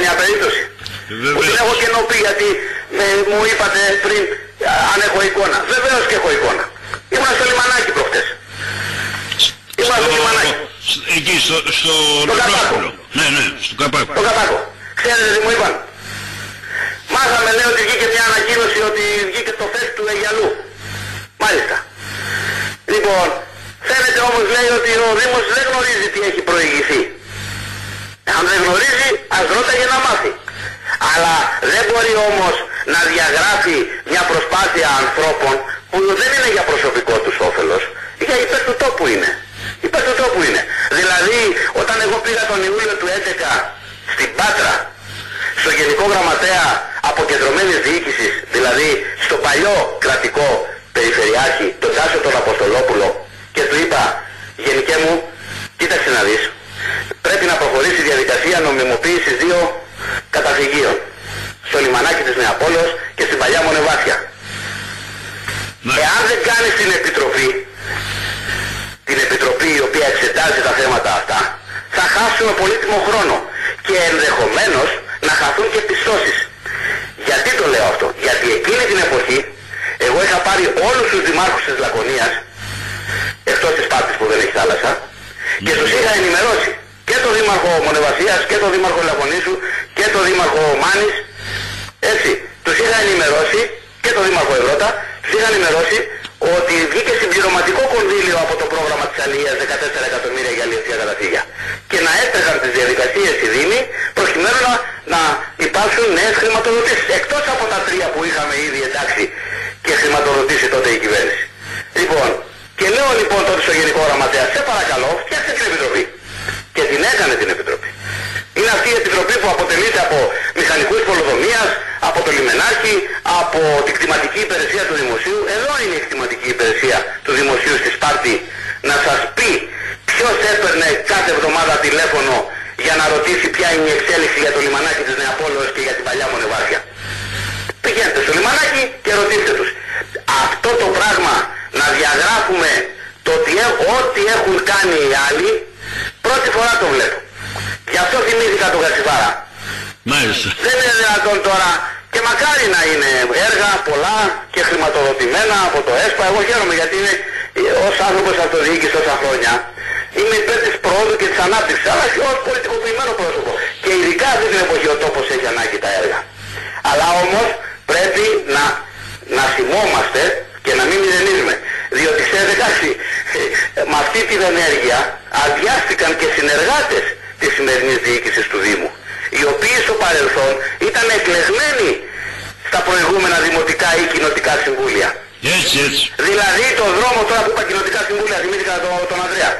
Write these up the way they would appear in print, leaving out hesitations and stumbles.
μια περίπτωση. Που την έχω κενοποιεί γιατί μου είπατε πριν αν έχω εικόνα. Βεβαίως και έχω εικόνα. Ήμουν στο λιμανάκι προχτές. Ήμουν στο λιμανάκι. Εκεί στο Καπάκο. Ναι, στο Καπάκο. Το Καπάκο. Ξέρετε τι μου είπαν? Μάθαμε, λέει, ότι βγήκε μια ανακοίνωση ότι βγήκε το φέστ του Αιγιαλού. Μάλιστα. Λοιπόν, φαίνεται όμως, λέει, ότι ο Δήμος δεν γνωρίζει τι έχει προηγηθεί. Αν δεν γνωρίζει, ας ρώταγε να μάθει. Αλλά δεν μπορεί όμως να διαγράφει μια προσπάθεια ανθρώπων που δεν είναι για προσωπικό τους όφελος, για υπέρ του τόπου είναι. Υπέρ του τόπου είναι. Δηλαδή, όταν εγώ πήγα τον Ιούλιο του 2011 στην Πάτρα, στο Γενικό Γραμματέα Αποκεντρωμένης Διοίκησης, δηλαδή στο παλιό κρατικό περιφερειάρχη, τον Τάσο τον Αποστολόπουλο, και του είπα, γενικέ μου, κοίταξε να δεις, πρέπει να προχωρήσει η διαδικασία νομιμοποίησης 2 καταφυγίων, στο λιμανάκι της Νεαπόλεως και στην παλιά Μονεβάσια. Εάν δεν κάνεις την επιτροπή η οποία εξετάζει τα θέματα αυτά, θα χάσουμε πολύτιμο χρόνο και ενδεχομένως να χαθούν και πιστώσεις. Γιατί το λέω αυτό? Γιατί εκείνη την εποχή εγώ είχα πάρει όλους τους δημάρχους της Λακωνίας, εκτός της Σπάρτης που δεν έχει θάλασσα, και τους είχα ενημερώσει και τον δήμαρχο Μονεβασίας και τον δήμαρχο Λακωνήσου και τον δήμαρχο Μάνης, έτσι, τους είχα ενημερώσει και τον δήμαρχο Ευρώτα, τους είχα ενημερώσει ότι βγήκε συμπληρωματικό κονδύλιο από το πρόγραμμα της Αλίας 14 εκατομμύρια για αλλιευτικά καταφύγια και να έτρεχαν τις διαδικασίες οι Δήμοι προκειμένου να υπάρξουν νέες χρηματοδοτήσεις εκτός από τα 3 που είχαμε ήδη εντάξει και χρηματοδοτήσει τότε η κυβέρνηση. Λοιπόν, και λέω λοιπόν τότε στο Γενικό Γραμματέα, σε παρακαλώ, φτιάξτε την επιτροπή. Και την έκανε την επιτροπή. Είναι αυτή η επιτροπή που αποτελείται από μηχανικούς πολεοδομίας, από το λιμενάκι, από την κτηματική υπηρεσία του Δημοσίου. Εδώ είναι η κτηματική υπηρεσία του Δημοσίου στη Σπάρτη να σας πει ποιος έπαιρνε κάθε εβδομάδα τηλέφωνο για να ρωτήσει ποια είναι η εξέλιξη για το λιμανάκι της Νεαπόλεως και για την παλιά Μονεβάσια. Πηγαίνετε στο λιμανάκι και ρωτήστε τους. Αυτό το πράγμα να διαγράφουμε το ότι ό,τι έχουν κάνει οι άλλοι, πρώτη φορά το βλέπω. Γι' αυτό θυμήθηκα τον Κατσιβάρα. Μάλιστα. Δεν είναι δυνατόν τώρα, και μακάρι να είναι έργα πολλά και χρηματοδοτημένα από το ΕΣΠΑ. Εγώ χαίρομαι γιατί είναι ως άνθρωπος αυτοδιοίκησης τόσα χρόνια. Είμαι υπέρ της προόδου και της ανάπτυξης, αλλά και ως πολιτικοποιημένο πρόσωπο. Και ειδικά αυτή την εποχή ο τόπος έχει ανάγκη τα έργα. Αλλά όμως πρέπει να θυμόμαστε και να μην μηδενίζουμε. Διότι ξέρετε κάτι, με αυτή την ενέργεια αδειάστηκαν και συνεργάτες της σημερινής διοίκησης του Δήμου, οι οποίοι στο παρελθόν ήταν εκλεγμένοι στα προηγούμενα δημοτικά ή κοινοτικά συμβούλια. Έτσι. Δηλαδή το δρόμο, τώρα που είπα κοινοτικά συμβούλια, θυμήθηκα τον Ανδρέα,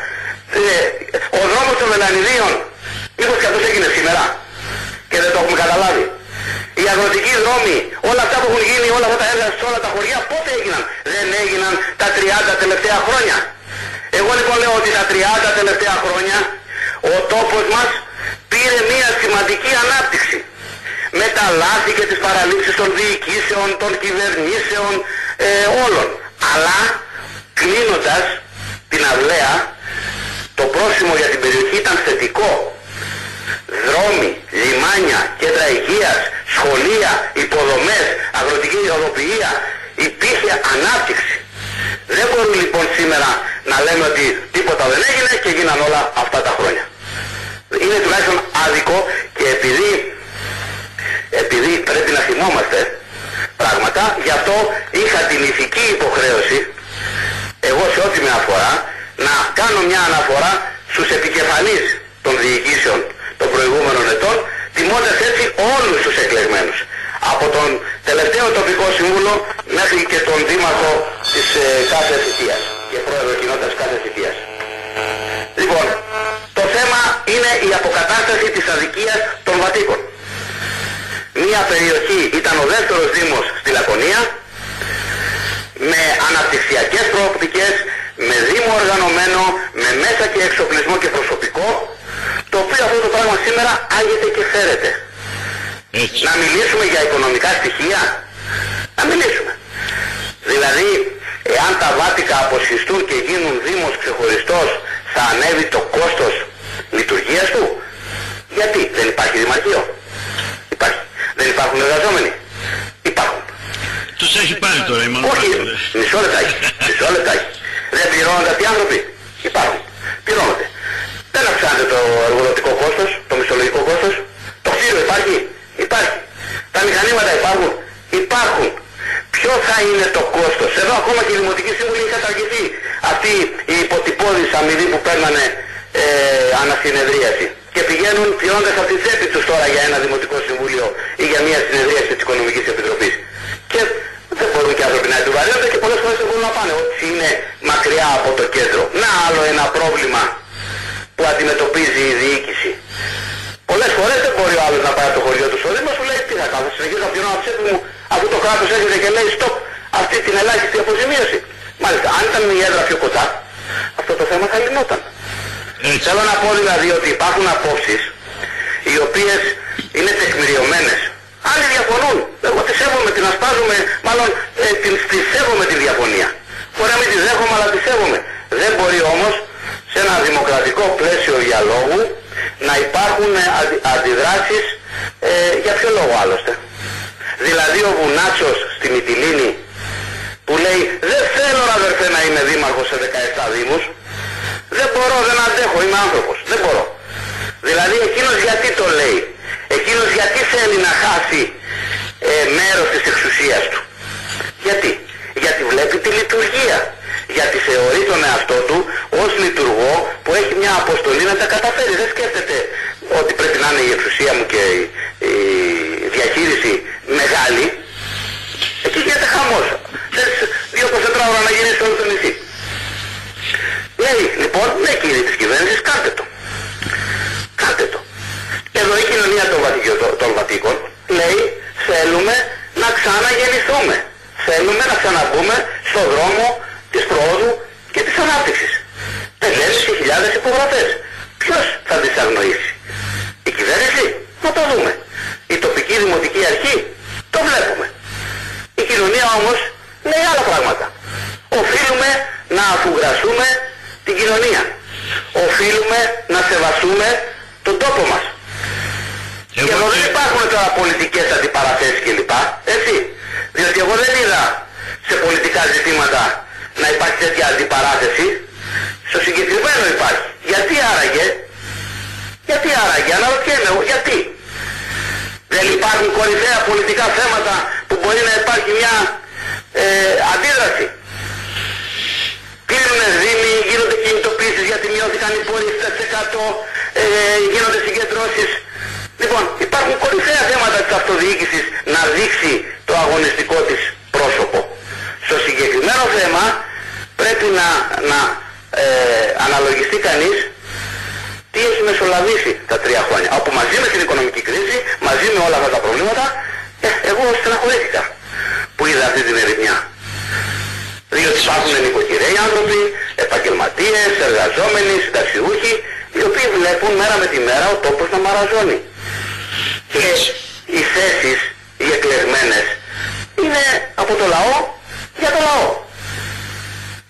ο δρόμος των Μελανιδίων, μήπως και αυτός έγινε σήμερα και δεν το έχουμε καταλάβει? Οι αγροτικοί δρόμοι, όλα αυτά που έχουν γίνει, όλα αυτά τα έργα σε όλα τα χωριά, πότε έγιναν? Δεν έγιναν τα 30 τελευταία χρόνια. Εγώ λοιπόν λέω ότι τα 30 τελευταία χρόνια ο τόπος μας πήρε μια σημαντική ανάπτυξη. Με τα λάθη και τις παραλήψεις των διοικήσεων, των κυβερνήσεων, όλων. Αλλά κλείνοντας την αυλαία, το πρόσημο για την περιοχή ήταν θετικό. Δρόμοι, λιμάνια, κέντρα υγείας, σχολεία, υποδομές, αγροτική υγειοδοποιία, υπήρχε ανάπτυξη. Δεν μπορούμε λοιπόν σήμερα να λέμε ότι τίποτα δεν έγινε και γίναν όλα αυτά τα χρόνια. Είναι τουλάχιστον άδικο και επειδή πρέπει να θυμόμαστε πράγματα, γι' αυτό είχα την ηθική υποχρέωση, εγώ σε ό,τι με αφορά, να κάνω μια αναφορά στους επικεφαλείς των διοικήσεων των προηγούμενων ετών, τιμώντας έτσι όλους τους εκλεγμένους. Από τον τελευταίο τοπικό σύμβουλο μέχρι και τον δήμαρχο της κάθε θητείας και πρόεδρο κοινότητας κάθε θητείας. Λοιπόν, το θέμα είναι η αποκατάσταση της αδικίας των Βατίκων. Μία περιοχή ήταν ο δεύτερος δήμος στη Λακωνία, με αναπτυξιακές προοπτικές, με δήμο οργανωμένο, με μέσα και εξοπλισμό και προσωπικό, το οποίο αυτό το πράγμα σήμερα άγεται και φέρεται. Έτσι. Να μιλήσουμε για οικονομικά στοιχεία, να μιλήσουμε. Δηλαδή, εάν τα Βάτικα αποσχιστούν και γίνουν δήμος ξεχωριστός, θα ανέβει το κόστος λειτουργίας του? Γιατί δεν υπάρχει δημαρχείο? υπάρχουν εργαζόμενοι? Υπάρχουν. Τους έχει πάρει τώρα η μονοπάτη. Όχι, μισό λεπτάκι. Δεν πληρώνονται αυτοί οι άνθρωποι? Υπάρχουν. Πληρώνονται. Δεν αυξάνεται το εργοδοτικό κόστος, το μισθολογικό κόστος. Το κτίριο υπάρχει? Υπάρχει. Τα μηχανήματα υπάρχουν? Υπάρχουν. Ποιο θα είναι το κόστος? Εδώ ακόμα και η Δημοτική Σύμβουλη έχει καταργηθεί αυτή η υποτυπώδης αμοιβή που παίρνανε ανασυνεδρίαση. Και πηγαίνουν πληρώνοντας από τη τσέπη τους τώρα για ένα Δημοτικό Συμβούλιο ή για μια συνεδρίαση της Οικονομικής Επιτροπής. Και δεν μπορούν και άνθρωποι να επιβαρύνονται και πολλές φορές δεν μπορούν να πάνε. Ό,τι είναι μακριά από το κέντρο. Να άλλο ένα πρόβλημα που αντιμετωπίζει η διοίκηση. Πολλές φορές δεν μπορεί ο άλλος να πάει από το χωριό του στο Δήμο, σου λέει τι θα κάνω, θα συνεχίσω να πληρώνω από τη τσέπη μου, αφού το κράτος έρχεται και λέει stop αυτή την ελάχιστη αποζημίωση. Μάλιστα, αν ήταν η έδρα πιο κοντά, αυτό το θέμα θα λυνόταν. Θέλω να πω δηλαδή ότι υπάρχουν απόψεις οι οποίες είναι τεκμηριωμένες. Άλλοι διαφωνούν. Εγώ τη σέβομαι, την ασπάζομαι, μάλλον τη σέβομαι τη διαφωνία. Μπορεί να μην τη δέχομαι, αλλά τη σέβομαι. Δεν μπορεί όμως σε ένα δημοκρατικό πλαίσιο διαλόγου να υπάρχουν αντιδράσεις για ποιο λόγο άλλωστε. Δηλαδή ο Βουνάτσος στη Μυτιλήνη που λέει δεν θέλω αδερφέ να είμαι δήμαρχος σε 17 δήμους, δεν μπορώ, δεν αντέχω, είμαι άνθρωπος, δεν μπορώ. Δηλαδή εκείνος γιατί το λέει, εκείνος γιατί θέλει να χάσει μέρος της εξουσίας του? Γιατί βλέπει τη λειτουργία, γιατί θεωρεί τον εαυτό του ως λειτουργό που έχει μια αποστολή να τα καταφέρει. Δεν σκέφτεται ότι πρέπει να είναι η εξουσία μου και η διαχείριση μεγάλη. Εκεί γίνεται χαμός. Θες 2-4 ώρα να γυρίσει όλο το νησί. Λέει λοιπόν, ναι κύριε της κυβέρνησης, κάντε το. Κάντε το. Εδώ η κοινωνία των Βατίκων λέει θέλουμε να ξαναγεννηθούμε. Θέλουμε να ξαναμπούμε στο δρόμο της προόδου και της ανάπτυξης. Τελειώσεις και χιλιάδες υπογραφές. Ποιος θα τις αγνοήσει? Η κυβέρνηση? Να το δούμε. Η τοπική δημοτική αρχή? Το βλέπουμε. Η κοινωνία όμως λέει άλλα πράγματα. Οφείλουμε να αφουγκραστούμε την κοινωνία. Οφείλουμε να σεβαστούμε τον τόπο μας. Και εδώ δεν υπάρχουν τώρα πολιτικές αντιπαραθέσεις κλπ. Έτσι. Διότι εγώ δεν είδα σε πολιτικά ζητήματα να υπάρχει τέτοια αντιπαράθεση. Στο συγκεκριμένο υπάρχει. Γιατί άραγε, αναρωτιέμαι εγώ, γιατί? Δεν υπάρχουν κορυφαία πολιτικά θέματα που μπορεί να υπάρχει μια αντίδραση? Κλείνουνε δήμοι, γίνονται κινητοποίησεις γιατί μειώθηκαν οι πόροι 7%, γίνονται συγκεντρώσεις. Λοιπόν, υπάρχουν κορυφαία θέματα της αυτοδιοίκησης να δείξει το αγωνιστικό της πρόσωπο. Στο συγκεκριμένο θέμα πρέπει να αναλογιστεί κανείς τι έχει μεσολαβήσει τα 3 χρόνια. Όπου μαζί με την οικονομική κρίση, μαζί με όλα αυτά τα προβλήματα, εγώ στεναχωρήθηκα που είδα αυτή την ερημιά. Διότι υπάρχουν νοικοκυρέοι άνθρωποι, επαγγελματίες, εργαζόμενοι, συνταξιούχοι, οι οποίοι βλέπουν μέρα με τη μέρα ο τόπος να μαραζώνει. Και οι θέσεις, οι εκλεγμένες, είναι από το λαό για το λαό.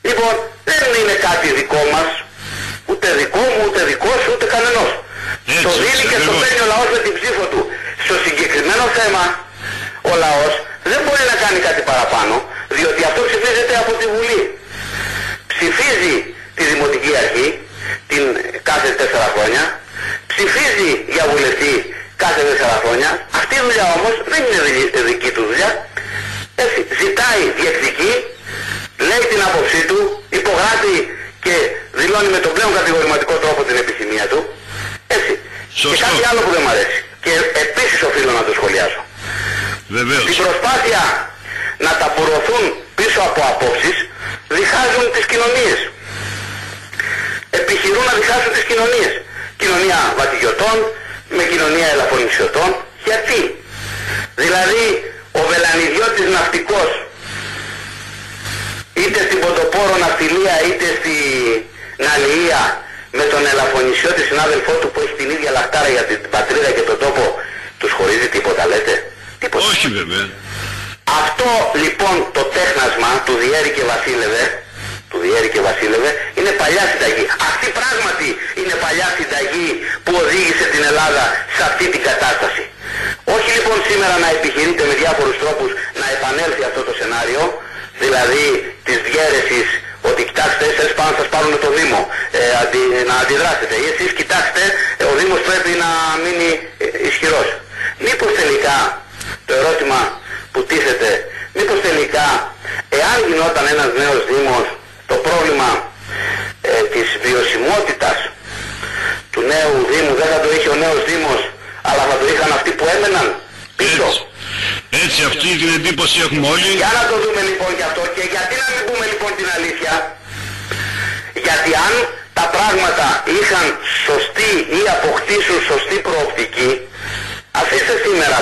Λοιπόν, δεν είναι κάτι δικό μας, ούτε δικό μου, ούτε δικό σου, ούτε κανενός. Το δίνει και το παίρνει ο λαός με την ψήφο του. Στο συγκεκριμένο θέμα, ο λαός δεν μπορεί να κάνει κάτι παραπάνω, διότι αυτό ψηφίζεται από τη Βουλή. Ψηφίζει τη Δημοτική Αρχή την κάθε 4 χρόνια, ψηφίζει για βουλευτή κάθε 4 χρόνια. Αυτή η δουλειά όμως δεν είναι δική του δουλειά. Έτσι, ζητάει, διεκδικεί, λέει την άποψή του, υπογράφει και δηλώνει με τον πλέον κατηγορηματικό τρόπο την επιθυμία του. Έτσι. Και κάτι άλλο που δεν μου αρέσει. Και επίσης οφείλω να το σχολιάσω. Βεβαίως. Στην προσπάθεια να ταπουρωθούν πίσω από απόψεις, διχάζουν τις κοινωνίες. Επιχειρούν να διχάσουν τις κοινωνίες. Κοινωνία βατιγιωτών με κοινωνία ελαφωνισιωτών. Γιατί? Δηλαδή ο βελανιδιώτης ναυτικός, είτε στην ποντοπόρο ναυτιλία είτε στην αλληλεία, με τον ελαφωνισιώτη συνάδελφό του που έχει την ίδια λαχτάρα για την πατρίδα και τον τόπο, τους χωρίζει τίποτα, λέτε? Τίποτα. Όχι βέβαια. Αυτό λοιπόν το τέχνασμα του Διέρη και Βασίλευε, είναι παλιά συνταγή. Αυτή πράγματι είναι παλιά συνταγή που οδήγησε την Ελλάδα σε αυτή την κατάσταση. Όχι λοιπόν σήμερα να επιχειρείται με διάφορους τρόπους να επανέλθει αυτό το σενάριο, δηλαδή της διαίρεσης, ότι κοιτάξτε, εσείς πάνω σας πάρουν το Δήμο, να αντιδράσετε, ή εσείς κοιτάξτε, ο Δήμος πρέπει να μείνει ισχυρός. Μήπως τελικά, το ερώτημα που τίθεται, μήπως τελικά, εάν γινόταν ένας νέος Δήμος, το πρόβλημα της βιωσιμότητας του νέου Δήμου δεν θα το είχε ο νέος Δήμος, αλλά θα το είχαν αυτοί που έμεναν πίσω. Έτσι, αυτή την εντύπωση έχουμε όλοι. Για να το δούμε λοιπόν και αυτό, και γιατί να μην πούμε λοιπόν την αλήθεια, γιατί αν τα πράγματα είχαν σωστή ή αποκτήσουν σωστή προοπτική, αφήστε σήμερα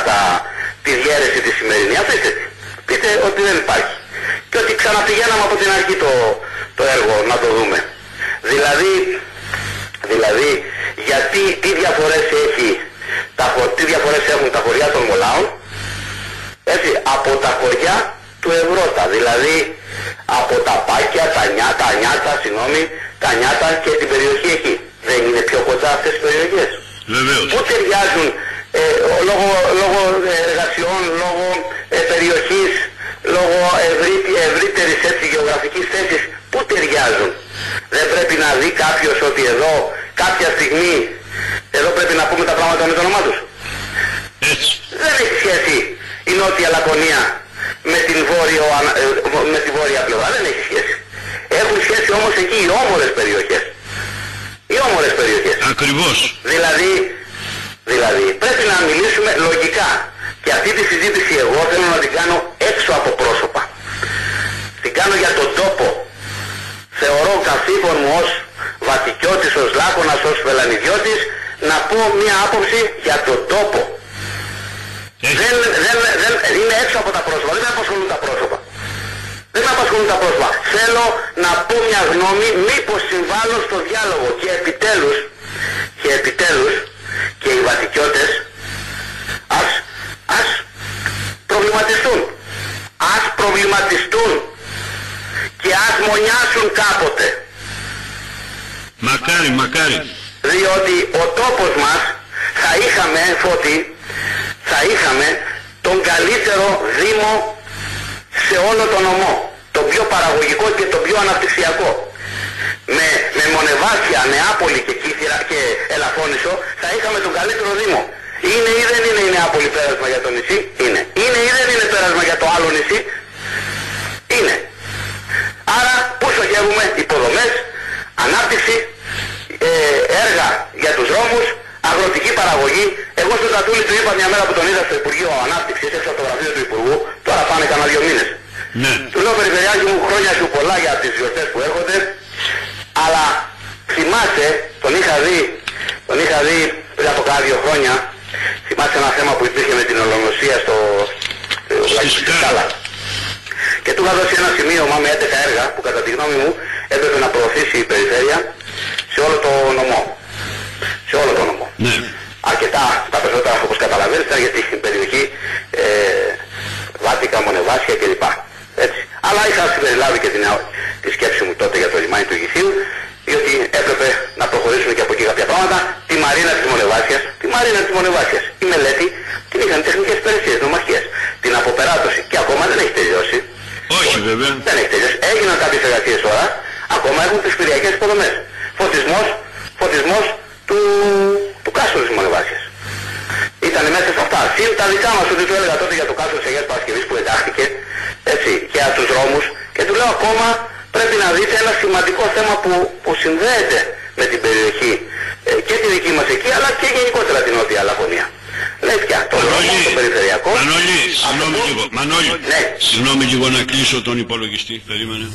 τη διαίρεση τη σημερινή, αφήστε τη. Πείτε ότι δεν υπάρχει. Και ότι ξαναπηγαίναμε από την αρχή το έργο να το δούμε. Δηλαδή γιατί τι διαφορές έχουν τα χωριά των Μολάων, έτσι, από τα χωριά του Ευρώτα, δηλαδή από τα Πάκια, τα Νιάτα και την περιοχή εκεί. Δεν είναι πιο κοντά αυτές τις περιοχές? Βεβαίως. Πού ταιριάζουν λόγω εργασιών, λόγω περιοχής, λόγω ευρύτερης έτσι γεωγραφικής θέσης, πού ταιριάζουν? Δεν πρέπει να δει κάποιος ότι εδώ κάποια στιγμή εδώ πρέπει να πούμε τα πράγματα με το όνομά τους? Έτσι. Δεν έχει σχέση η Νότια Λακωνία με τη βόρεια πλευρά, δεν έχει σχέση. Έχουν σχέση όμως εκεί οι όμορες περιοχές. Οι όμορες περιοχές. Ακριβώς. Δηλαδή πρέπει να μιλήσουμε λογικά. Και αυτή τη συζήτηση εγώ θέλω να την κάνω έξω από πρόσωπα. Την κάνω για τον τόπο. Θεωρώ καθήκον μου ως Βατικιώτης, ως Λάκωνας, ως Βελανιδιώτης να πω μία άποψη για τον τόπο. Είναι έξω από τα πρόσωπα, δεν με απασχολούν τα πρόσωπα. Δεν με απασχολούν τα πρόσωπα. Θέλω να πω μια γνώμη, μήπως συμβάλλω στο διάλογο και επιτέλους και οι Βατικιώτες ας προβληματιστούν. Ας προβληματιστούν και ας μονιάσουν κάποτε. Μακάρι. Διότι ο τόπος μας θα είχαμε τον καλύτερο Δήμο σε όλο τον νομό. Το πιο παραγωγικό και το πιο αναπτυξιακό. Με Μονεβάσια, Νεάπολη και Κύθυρα και Ελαφώνησο θα είχαμε τον καλύτερο Δήμο. Είναι ή δεν είναι η Νεάπολη πέρασμα για το νησί? Είναι. Είναι ή δεν είναι πέρασμα για το άλλο νησί? Είναι. Άρα πού στοχεύουμε? Υποδομές, ανάπτυξη, έργα για τους δρόμους, αγροτική παραγωγή. Εγώ στον Τατούλη του είπα μια μέρα που τον είδα στο Υπουργείο Ανάπτυξης, έξω από το γραφείο του Υπουργού, τώρα πάνε κανένα 2 μήνες. Ναι. Του λέω, περιφερειάρχη μου, χρόνια σου πολλά για τις γιορτές που έρχονται, αλλά θυμάσαι, τον είχα δει πριν από κάνα 2 χρόνια, θυμάσαι ένα θέμα που υπήρχε με την ολονοσία στη Σκάλα. Και του είχα δώσει ένα σημείωμα με 11 έργα που κατά τη γνώμη μου έπρεπε να προωθήσει η περιφέρεια σε όλο το νομό. Σε όλο το νομό. Ναι. Αρκετά, τα περισσότερα όπως καταλαβαίνετε ήταν για την περιοχή Βάτικα, Μονεβάσια κλπ. Έτσι. Αλλά είχα συμπεριλάβει και τη σκέψη μου τότε για το λιμάνι του Γηθίου, διότι έπρεπε να προχωρήσουμε και από εκεί κάποια πράγματα. Τη Μαρίνα της Μονεβάσιας. Η μελέτη την είχαν τεχνικές υπηρεσίες, νομαρχίες. Την αποπεράτωση και ακόμα δεν έχει τελειώσει. Όχι βέβαια. Δεν έχει τελειώσει. Έγιναν κάποιες εργασίες τώρα, ακόμα έχουν τις πυριακές υποδομές. Φωτισμός του κάστρου της Μονεβάσιας. Ήταν μέσα σε αυτά. Συν τα δικά μας, ότι του έλεγα τότε για το κάστρο της Αγίας Παρασκευής που εντάχθηκε, έτσι, και για τους δρόμους, και του λέω ακόμα πρέπει να δείτε ένα σημαντικό θέμα που συνδέεται με την περιοχή και τη δική μας εκεί, αλλά και γενικότερα την Νότια Λακωνία. Λέει πια, το δρόμο, το περιφερειακό. Μανώλη, συγγνώμη λίγο. Ναι. Συγγνώμη λίγο να κλείσω τον υπολογιστή. Περίμενε.